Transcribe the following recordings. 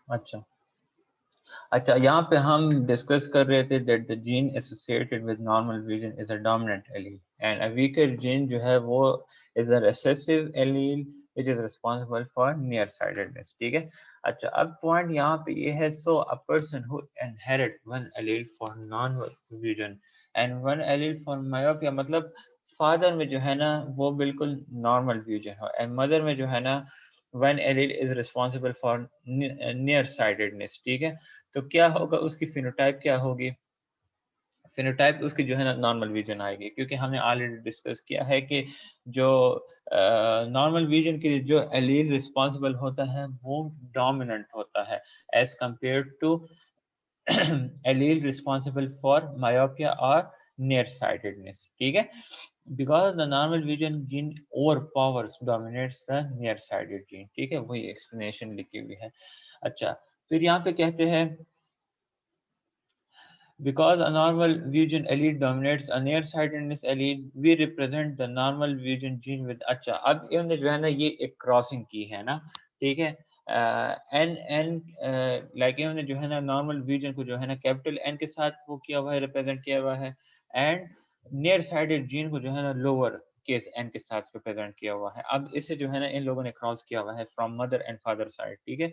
अच्छा अच्छा, यहाँ पे हम डिस्कस कर रहे थे that the gene associated with normal vision is a dominant allele and a weaker gene जो है वो is a recessive allele which is responsible for near sightedness. ठीक है। अच्छा, अब पॉइंट यहाँ पे ये है, so a person who inherit one allele for normal vision and one allele for myopia, मतलब फादर में जो है ना वो बिल्कुल नॉर्मल विजन हो एंड मदर में जो है ना one allele is responsible for near sightedness. ठीक है। तो क्या होगा, उसकी फिनोटाइप क्या होगी, फिनोटाइप उसकी जो है ना नॉर्मल विजन आएगी, क्योंकि हमने ऑलरेडी डिस्कस किया है कि जो नॉर्मल विजन के लिए जो एलील रिस्पॉन्सिबल होता है वो डोमिनेंट होता है as compare to allele responsible for myopia और नियर साइटेडनेस। ठीक है। Because the normal vision gene overpowers dominates the near sighted gene. ठीक है, वही एक्सप्लेनेशन लिखी हुई है। अच्छा, फिर यहाँ पे कहते हैं because a normal vision allele dominates a nearsightedness allele, we represent the normal vision gene with। अच्छा, अब इन्होंने जो है ना ये एक क्रॉसिंग की है ना। ठीक है। एन एन लाइक इन्होंने जो है ना नॉर्मल विजन को जो है ना कैपिटल एन के साथ वो किया हुआ है, रिप्रेजेंट किया हुआ है, एंड नियर साइडेड जीन को जो है ना लोअर केस एन के साथ रिप्रेजेंट किया हुआ है। अब इससे जो है ना इन लोगों ने क्रॉस किया हुआ है from mother and father side. ठीक है।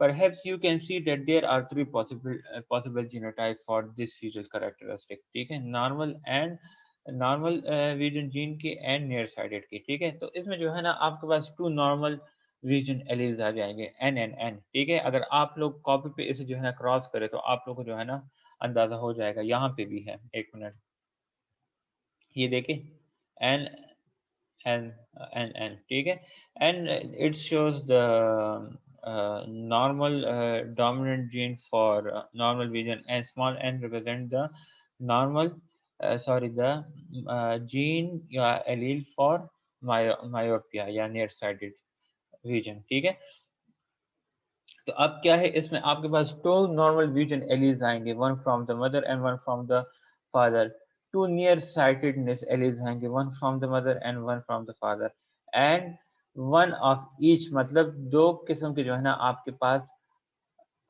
Perhaps you can see that there are three possible genotype for this visual characteristic। ठीक है, normal and normal vision gene की एंड नियर साइडेड की। ठीक है, तो इसमें जो है ना आपके पास टू नॉर्मल विजन एलील्स आ जाएंगे एन एंड एन। ठीक है, अगर आप लोग कॉपी पे इसे जो है ना क्रॉस करें तो आप लोग को जो है ना अंदाजा हो जाएगा। यहाँ पे भी है, एक मिनट, ये देखिए एन एन एन एन। ठीक है, and it shows the normal dominant gene for normal vision and small n represent the normal sorry the gene या allele for myopia या near sighted vision। ठीक है, तो अब क्या है, इसमें आपके पास टू नॉर्मल विजन एलीज आएंगे, one from the mother and one from the father. Two near sightedness alleles आएंगे, one from the mother and one from the father, and one of each, मतलब दो किस्म के जो है ना आपके पास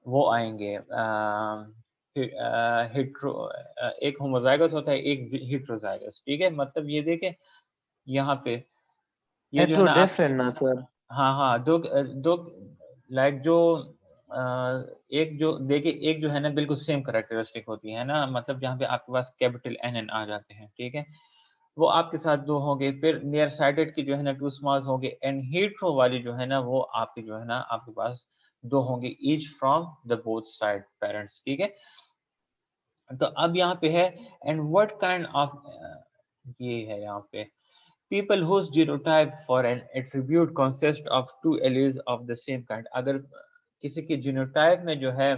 वो आएंगे हिट्रो, एक होमोजाइगस होता है, एक हिट्रोजाइगस। ठीक है, मतलब ये देखें यहाँ पे, ये जो है हेट्रो ना आप, डिफरेंट ना सर? हाँ हाँ, दो दो लाइक जो एक जो देखिए, एक जो है ना बिल्कुल सेम करेक्टरिस्टिक होती है ना, मतलब जहाँ पे आपके पास कैपिटल एन एन आ जाते हैं। ठीक है, वो आपके साथ दो होंगे, फिर नियर साइडेड की जो है ना टू स्मॉल्स होंगे, एंड हीट्रो वाली जो है ना वो आपके जो है ना आपके पास दो होंगे, each from the both side parents. ठीक है, तो अब यहाँ पे है, एंड व्हाट काइंड ऑफ, ये है यहाँ पे, people whose genotype for an attribute consists of two alleles of the same kind। अगर किसी के जीनोटाइप में जो है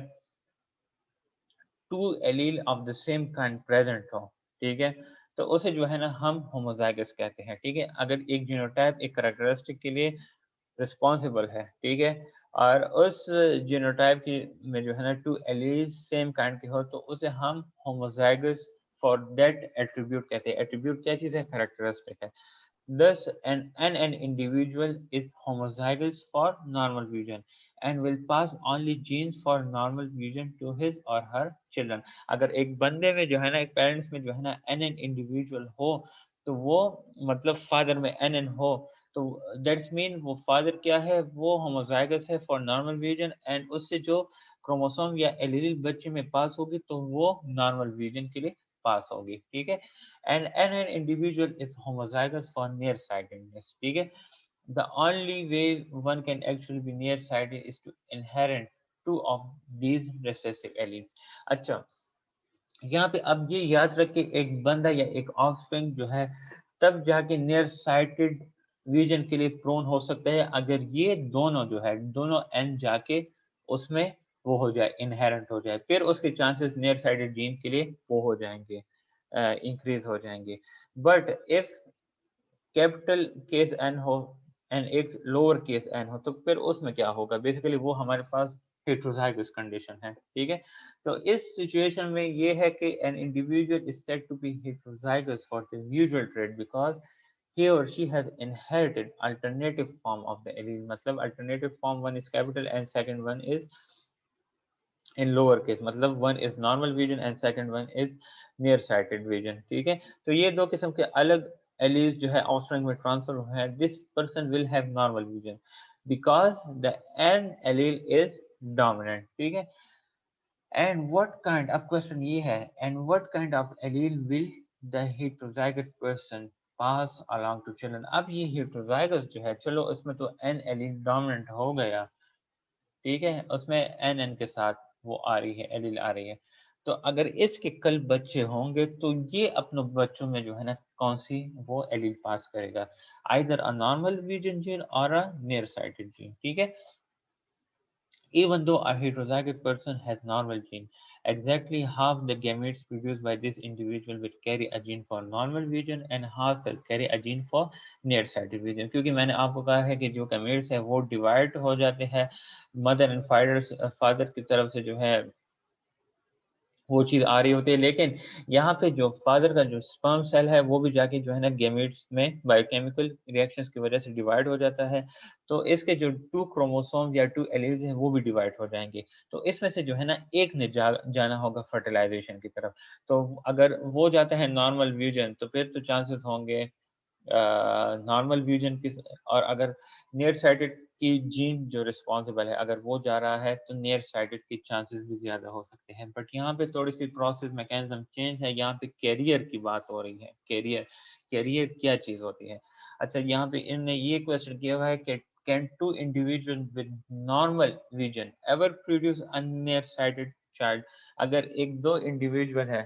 two allele of the same kind present हो, ठीक है, तो उसे जो है ना हम होमोजाइगस कहते हैं। ठीक है, अगर एक जीनोटाइप एक कैरेक्टरिस्टिक के लिए रिस्पॉन्सिबल है, ठीक है, और उस जीनोटाइप की में जो है ना टू एलीज सेम काइंड के हो, तो उसे हम होमोजाइगस फॉर दैट एट्रीब्यूट कहते हैं। एट्रीब्यूट क्या चीज है, कैरेक्टरिस्टिक है। Thus, an individual is homozygous for normal vision and will pass only genes for normal vision to his or her children। अगर एक बंदे में जो है ना, एक पेरेंट्स में जो है ना एन एन इंडिविजुअल हो, तो वो मतलब फादर में एन एन हो, तो दैट्स मीन वो फादर क्या है, वो होमोजाइगस है फॉर नॉर्मल विजन, एंड उससे जो क्रोमोसोम या एलील बच्चे में पास होगी तो वो नॉर्मल विजन के लिए पास होगी। ठीक है, and an individual is homozygous for nearsightedness। ठीक है, the only way one can actually be nearsighted is to inherit two of these recessive alleles। अच्छा, यहाँ पे अब ये याद रख के एक बंदा या एक ऑफस्प्रिंग जो है तब जाके नियर साइटेड विजन के लिए प्रोन हो सकता है, अगर ये दोनों जो है दोनों एन जाके उसमें वो हो जाए, इनहेरेंट हो जाए, फिर उसके चांसेस नियर साइटेड जीन के लिए वो हो जाएंगे, इंक्रीज हो जाएंगे। But if capital case N हो एंड एक लोअर केस एन हो, तो फिर उसमें क्या होगा, बेसिकली वो हमारे पास हेट्रोजाइगस कंडीशन है। ठीक है, तो इस सिचुएशन में ये है कि an individual is said to be heterozygous for the usual trait because he or she has inherited alternative form of the allele, मतलब alternative form one is capital and second one is in lower case, मतलब one is normal vision and second one is near sighted vision, ठीक है। तो ये दो किस्म के अलग एलीज जो है ऑफस्प्रिंग में ट्रांसफर हुए हैं। This person will have normal vision because the N allele is dominant, ठीक है। एंड व्हाट काइंड, अब क्वेश्चन ये है, and what kind of allele will the heterozygous person pass along to children. अब ये हेटेरोजाइगस जो है, चलो इसमें तो एन एलील डोमिनेंट हो गया, ठीक है, उसमें एन एन के साथ वो आ रही है, एलील आ रही है। तो अगर इसके कल बच्चे होंगे तो ये अपने बच्चों में जो है ना कौन सी वो एलील पास करेगा, either a normal vision gene और अ नियर साइटेड जीन, ठीक है। Even though a heterozygous person has normal gene, exactly half the gametes produced by this individual will carry a gene for normal vision and half will carry a gene for nearsighted vision। क्योंकि मैंने आपको कहा है कि जो gametes है वो divide हो जाते हैं मदर एंड फादर की तरफ से जो है वो चीज़ आ रही होती है, लेकिन यहाँ पे जो फादर का जो स्पर्म सेल है वो भी जाके जो है ना गेमेट्स में बायोकेमिकल रिएक्शंस की वजह से डिवाइड हो जाता है। तो इसके जो 2 क्रोमोसोम या 2 एलील्स हैं वो भी डिवाइड हो जाएंगे। तो इसमें से जो है ना एक ने जाना होगा फर्टिलाइजेशन की तरफ। तो अगर वो जाता है नॉर्मल व्यूजन तो फिर तो चांसेस होंगे नॉर्मल विजन की, और अगर नियर साइटेड की जीन जो रिस्पॉन्सिबल है अगर वो जा रहा है तो नियर साइटेड की चांसेस भी ज़्यादा हो सकते हैं। बट यहाँ पे थोड़ी सी प्रोसेस मैकेनिज्म चेंज है, यहाँ पे कैरियर की बात हो रही है। कैरियर, कैरियर क्या चीज़ होती है। अच्छा, यहाँ पे इनने ये क्वेश्चन किया हुआ है कि can two individual with normal vision ever produce a near sighted child. अगर एक दो इंडिविजुअल है,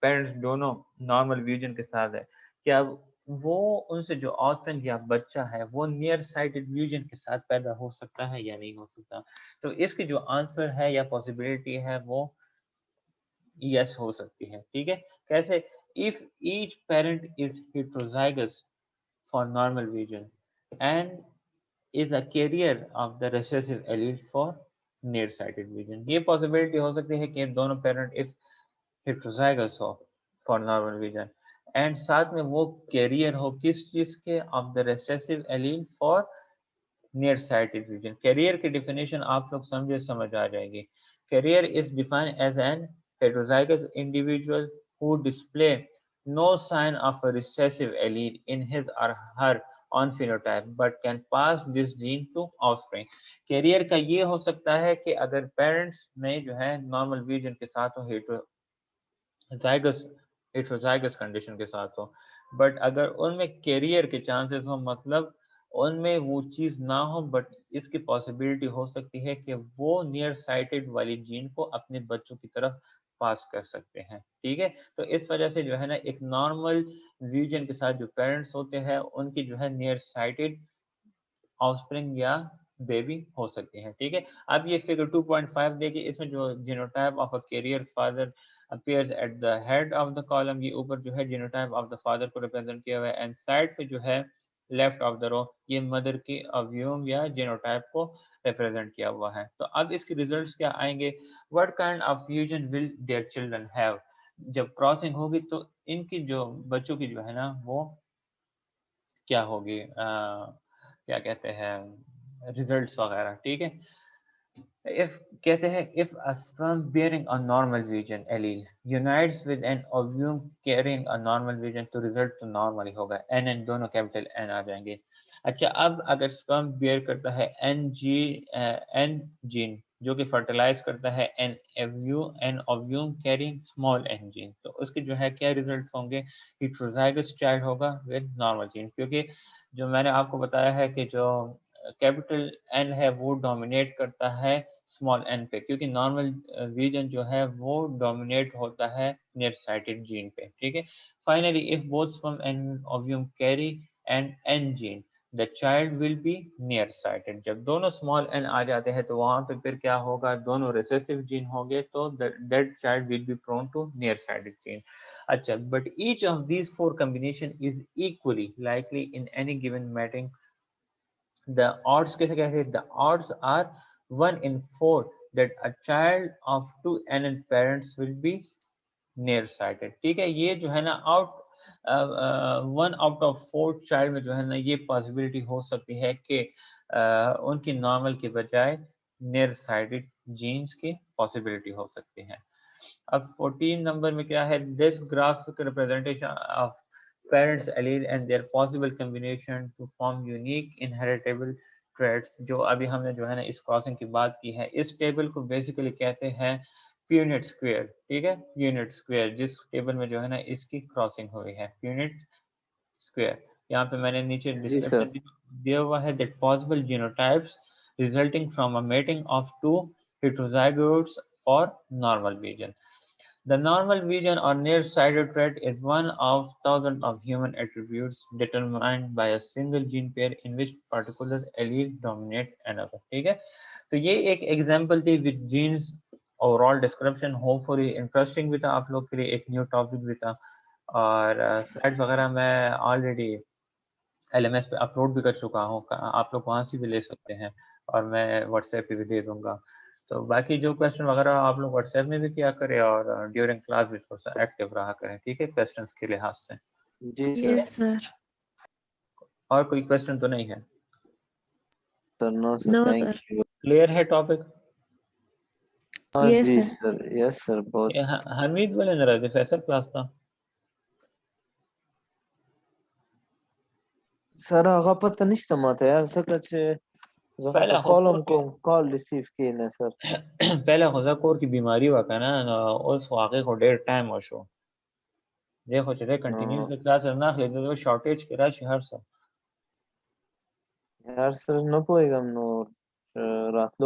पेरेंट्स दोनों नॉर्मल विजन के साथ है, क्या वो उनसे जो ऑफस्प्रिंग या बच्चा है वो नियर साइटेड विजन के साथ पैदा हो सकता है या नहीं हो सकता। तो इसकी जो आंसर है या पॉसिबिलिटी है वो यस हो सकती है, ठीक है। कैसे, if each parent is heterozygous for normal vision and is a carrier of the recessive allele for nearsighted vision। ये पॉसिबिलिटी हो सकती है कि दोनों पेरेंट इफ हेटेरोजाइगस हो फॉर नॉर्मल विजन एंड साथ में वो कैरियर हो किस चीज के, of the recessive allele for near sighted vision. Carrier की डेफिनेशन आप लोग समझे समझ आ जाएगी। Carrier is defined as an heterozygous individual who display no sign of a recessive allele in his or her on phenotype but can pass this gene to offspring। Carrier का ये हो सकता है कि अगर पेरेंट्स में जो है नॉर्मल विजन के साथ हो, जाइगस हेटेरोजाइगस कंडीशन के साथ हो, बट अगर उनमें कैरियर के चांसेस हो, मतलब उनमें वो चीज ना हो, बट इसकी पॉसिबिलिटी हो सकती है कि वो नियर साइटेड वाली जीन को अपने बच्चों की तरफ पास कर सकते हैं, ठीक है। तो इस वजह से जो है ना एक नॉर्मल विजन के साथ जो पेरेंट्स होते हैं उनकी जो है नियर साइटेड ऑफस्प्रिंग या बेबी हो सकती है, ठीक है। अब ये फिगर 2.5 देखिए, इसमें जो genotype of a carrier father appears at the head of the column, ये ऊपर जो है जीनोटाइप ऑफ द फादर को रिप्रेजेंट किया हुआ है एंड साइड पे जो है लेफ्ट ऑफ द रो ये मदर की अव्यूम या जीनोटाइप को रिप्रेजेंट किया हुआ है। तो अब इसके रिजल्ट्स क्या आएंगे, what kind of fusion will their children have. जब क्रॉसिंग होगी तो इनकी जो बच्चों की जो है ना वो क्या होगी, क्या कहते हैं रिजल्ट्स वगैरह, ठीक है। इफ कहते हैं if a sperm bearing a normal vision allele unites with an ovum carrying a normal vision तो रिजल्ट तो नॉर्मल ही होगा, एन एन दोनों कैपिटल एन आ जाएंगे। अच्छा, अब अगर स्पर्म बियर करता है एन जीन जो कि फर्टिलाइज करता है an ovum carrying small n gene, तो उसके जो है क्या रिजल्ट्स होंगे, हेटेरोजाइगस चाइल्ड होगा विद नॉर्मल जीन। क्योंकि जो मैंने आपको बताया है कि जो कैपिटल एन है वो डोमिनेट करता है स्मॉल एन पे, क्योंकि नॉर्मल विजन जो है वो डोमिनेट होता है नियर साइटेड जीन पे, ठीक है। Finally if both sperm and ovum carry and n gene the child will be near sighted. जब दोनों स्मॉल एन आ जाते हैं तो वहां पे फिर क्या होगा, दोनों रिसेसिव जीन होंगे तो that child will be prone to near sighted gene. अच्छा, but each of these four combination is equally likely in any given mating. The odds कैसे कहते हैं, the odds are 1 in 4 that a child of two NN parents will be near sighted, ठीक है। ये जो है ना आउट 1 आउट ऑफ 4 चाइल्ड में जो है ना ये पॉसिबिलिटी हो सकती है कि उनकी नॉर्मल के बजाय नियर साइडेड जीन्स की पॉसिबिलिटी हो सकती है। अब 14 नंबर में क्या है, this graphic representation of parents allele and their possible combination to form unique inheritable traits. जो अभी हमने जो है ना इस क्रॉसिंग की बात की है, इस टेबल को बेसिकली कहते हैं यूनिट स्क्वायर। ठीक है, यूनिट स्क्वायर जिस टेबल में जो है ना इसकी क्रॉसिंग हुई है, यूनिट स्क्वायर। यहाँ पे मैंने नीचे जी सर। डिस्क्रिप्शन दिया हुआ है, that possible genotypes resulting from a mating of two heterozygotes for normal vision. The normal vision or near-sighted trait is one of thousands of human attributes determined by a single gene pair in which particular allele dominate another. ठीक है, तो ये एक example थी with genes. Overall description hopefully interesting भी था आप लोग के लिए, एक न्यू टॉपिक भी था। और स्लाइड्स वगैरह मैं ऑलरेडी LMS पे अपलोड भी कर चुका हूँ, आप लोग वहाँ से भी ले सकते हैं और मैं व्हाट्सएप पे भी दे दूंगा। तो बाकी जो क्वेश्चन वगैरह आप लोग व्हाट्सएप में भी किया करें और ड्यूरिंग क्लास भी थोड़ा सा एक्टिव रहा करें, ठीक है, क्वेश्चंस के लिहाज से। जी सर। Yes sir. और कोई क्वेश्चन तो नहीं है? Sir no sir, no thank sir. You. Clear है टॉपिक? हाँ यस जी सर। सर, यस सर, बहुत। हमीद बोले ना रहे फैसल क्लास था। सर आगा नहीं समझता यार सच। पहले कॉलम खुद को कॉल रिसीव किए ना सर। पहले खुजाकोर की बीमारी हुआ था ना, उस वाक़े को डेढ़ टाइम हो शो देखो चले कंटिन्यूस क्लास रखना लेते तो शॉर्टेज करा शहर से यार सर न पोएगा नो रात लो